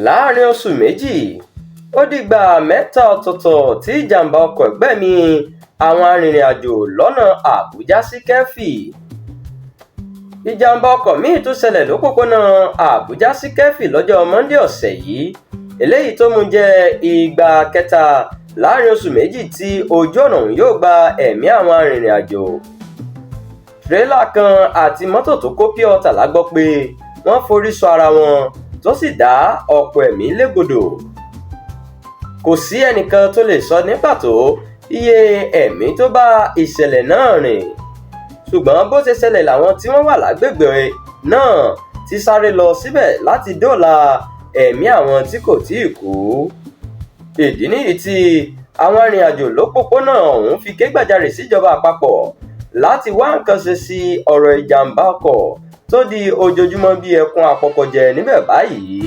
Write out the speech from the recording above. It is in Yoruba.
láàrin oṣù méjì ó dìgbà mẹ́ta ọ̀tọ̀ọ̀tọ̀ tí ìjàmbá ọkọ̀ gbẹ̀mí àwọn arìnrìn-àjò lọ́nà Àbújá sí Kẹ́fì. Ìjàmbá ọkọ̀ míì tún ṣẹlẹ̀ lópòpónà Àbújá sí Kẹ́fì lọ́jọ́ Monday ọ̀sẹ̀ yìí, eléyìí tó mú jẹ́ ìgbà kẹta láàrin oṣù méjì tí ojú ọ̀nà ọ̀hún yóò gba ẹ̀mí àwọn arìnrìn-àjò. Tírélà kan àti mọ́tò tó kó pure water la gbọ́ pé wọ́n forí sọ ara wọn tó sì dá ọ̀pọ̀ ẹ̀mí légbodò. Kò sí ẹnìkan tó lè sọ ní pàtó iye ẹ̀mí tó bá ìṣẹ̀lẹ̀ náà rìn, ṣùgbọ́n bó ṣe ṣẹlẹ̀ làwọn tí wọ́n wà lágbègbè náà ti sáré lọ síbẹ̀ láti dóòlà ẹ̀mí àwọn tí kò tíì kú. Ìdí nìyí tí àwọn arìnrìn-àjò lópòpónà ọ̀hún fi ké gbàjarè síjọba àpapọ̀ láti wá nǹkan ṣe sí ọ̀rọ̀ ìjàmbá ọkọ̀ tó di ojoojúmọ́ bí ẹkún àpọ̀kọ̀jẹ níbẹ̀ báyìí.